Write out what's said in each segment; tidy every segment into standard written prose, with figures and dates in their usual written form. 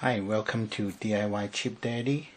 Hi, welcome to DIY Chip Daddy.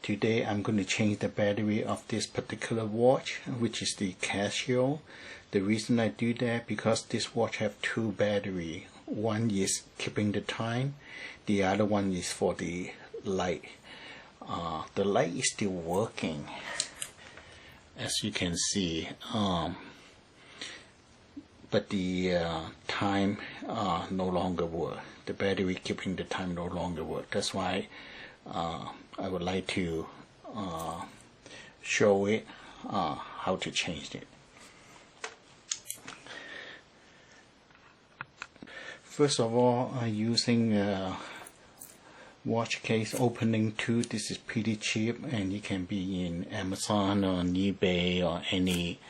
Today I'm going to change the battery of this particular watch, which is the Casio. The reason I do that because this watch have two batteries. One is keeping the time, the other one is for the light. The light is still working, as you can see, but the time no longer work. The battery keeping the time no longer work. That's why I would like to show it how to change it. First of all, I'm using a watch case opening tool. This is pretty cheap and it can be in Amazon or on eBay or any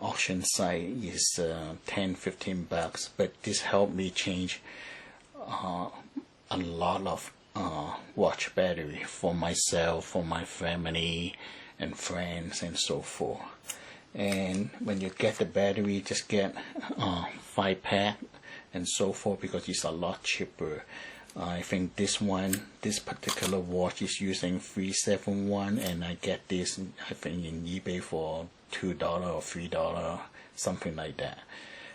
auction site. Is 10-15 bucks, but this helped me change a lot of watch battery for myself, for my family and friends and so forth. And when you get the battery, just get 5-pack and so forth, because it's a lot cheaper. I think this particular watch is using 371, and I get this I think in eBay for $2 or $3, something like that.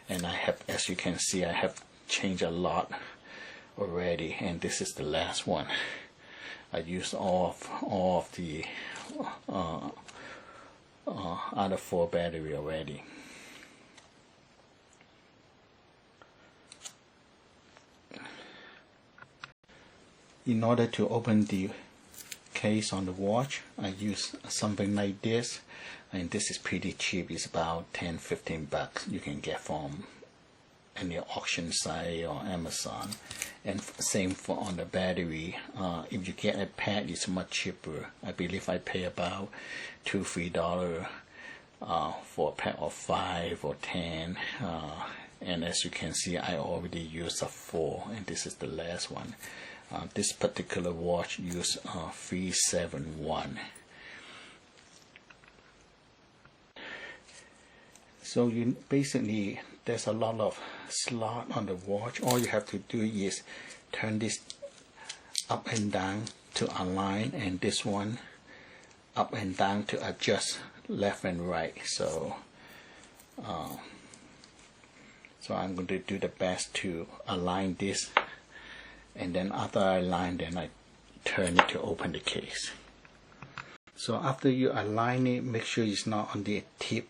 And I have, as you can see, I have changed a lot already, and this is the last one. I used all of the other 4 battery already. In order to open the case on the watch, I use something like this, and this is pretty cheap. It's about 10-15 bucks. You can get from any auction site or Amazon. And same for on the battery. If you get a pack, it's much cheaper. I believe I pay about $2-3 for a pack of 5 or 10. And as you can see, I already used a 4, and this is the last one. This particular watch used 371. So you basically, there's a lot of slot on the watch. All you have to do is turn this up and down to align, and this one up and down to adjust left and right. So I'm going to do the best to align this, and then after I align, then I turn it to open the case. So after you align it, make sure it's not on the tip,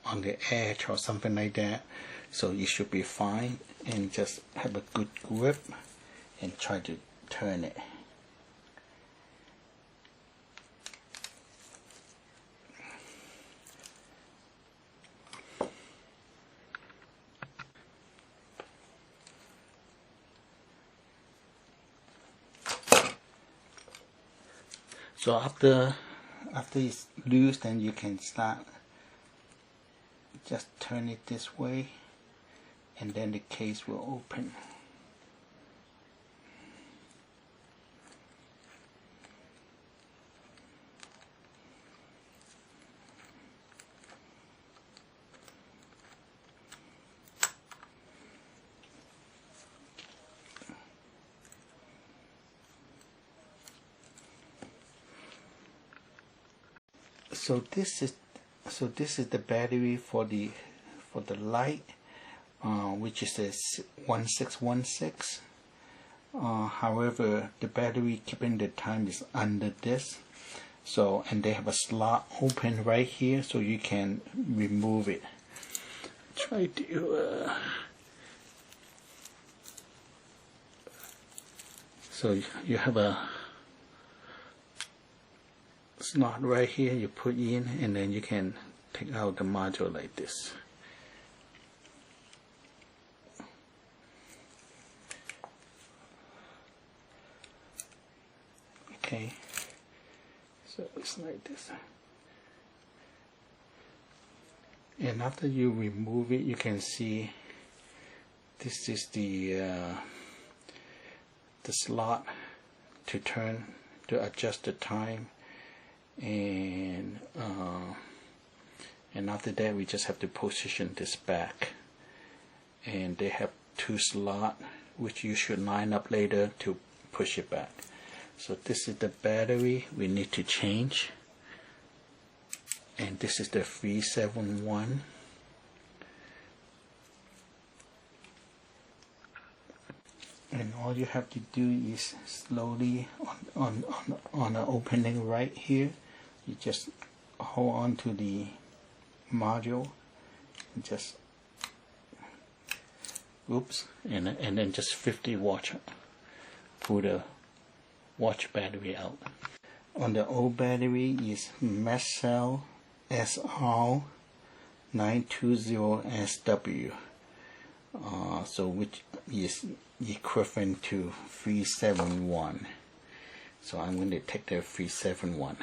on the edge or something like that. So you should be fine, and just have a good grip and try to turn it. So after it's loose, then you can start, just turn it this way, and then the case will open. So this is the battery for the light, which is a 1616. However, the battery keeping the time is under this. So, and they have a slot open right here, so you can remove it. Try to so you have a slot right here, you put in, and then you can take out the module like this. Okay, so it's like this. And after you remove it, you can see this is the slot to turn, to adjust the time. And after that, we just have to position this back, and they have 2 slots which you should line up later to push it back. So this is the battery we need to change, and this is the 371. And all you have to do is slowly on the opening right here, you just hold on to the module and just oops, and then just 50 watts, pull the watch battery out. On the old battery is mesh cell SR920SW, so which is equivalent to 371. So I'm going to take the 371.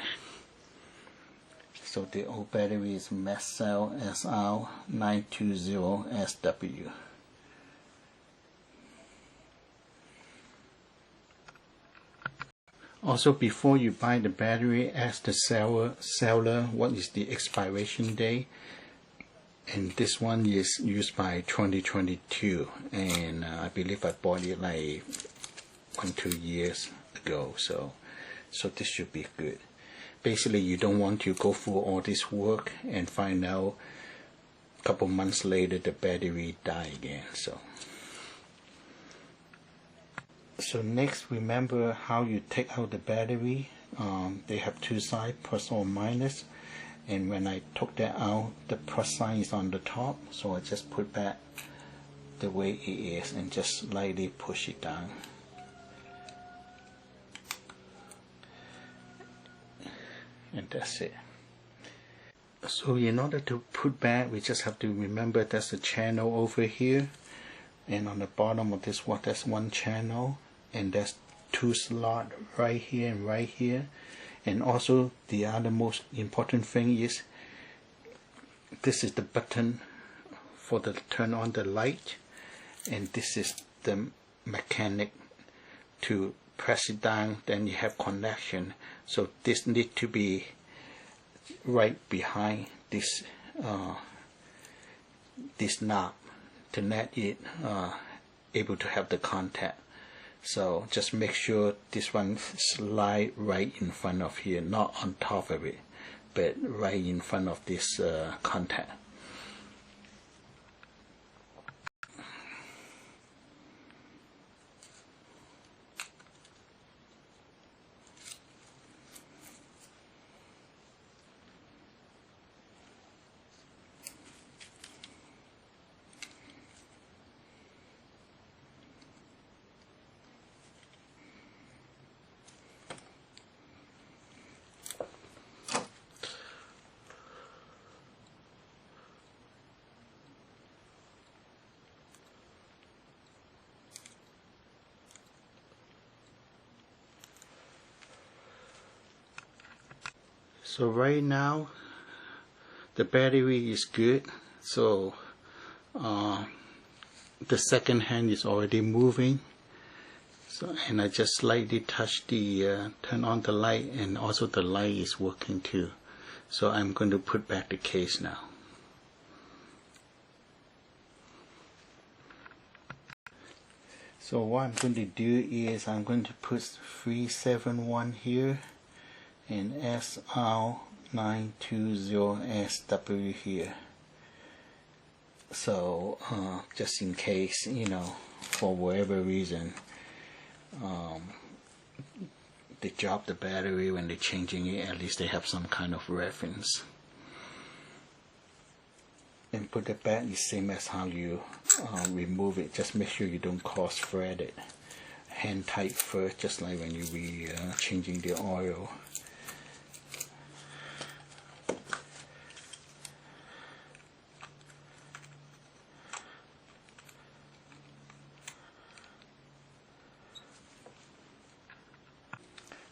So the old battery is mesh cell SR920SW. Also, before you buy the battery, ask the seller what is the expiration date. And this one is used by 2022, and I believe I bought it like 1-2 years ago. So this should be good. Basically, you don't want to go through all this work and find out a couple months later the battery died again. So next, remember how you take out the battery. They have two sides, plus or minus, and when I took that out, the plus sign is on the top, so I just put back the way it is and just slightly push it down. And that's it. So in order to put back, we just have to remember there's a channel over here, and on the bottom of this one, there's one channel, and there's two slots right here and right here. And also the other most important thing is this is the button for the turn on the light, and this is the mechanic to press it down, then you have connection. So this need to be right behind this this knob to let it able to have the contact. So just make sure this one slide right in front of here, not on top of it, but right in front of this contact. So right now the battery is good, so the second hand is already moving. So, and I just slightly touch the turn on the light, and also the light is working too. So I'm going to put back the case now. So what I'm going to do is I'm going to put 371 here and SR920SW here. So just in case, you know, for whatever reason they drop the battery when they're changing it, at least they have some kind of reference. And put it back the same as how you remove it. Just make sure you don't cross thread it. Hand tight first, just like when you be changing the oil.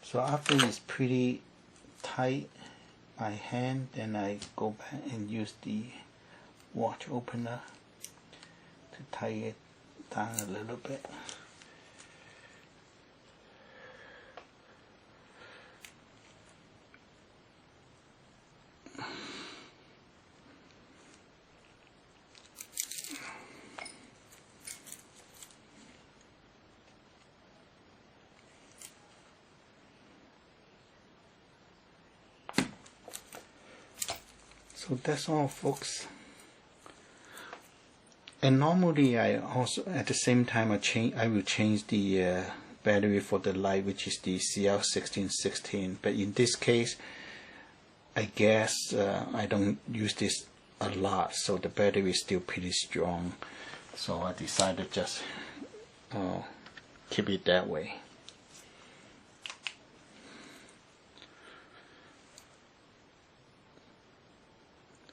So after it's pretty tight by hand, then I go back and use the watch opener to tie it down a little bit. So that's all, folks. And normally I also at the same time I will change the battery for the light, which is the CL1616. But in this case, I guess I don't use this a lot, so the battery is still pretty strong. So I decided just keep it that way.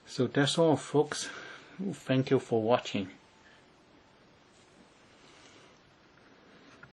So that's all, folks. Thank you for watching.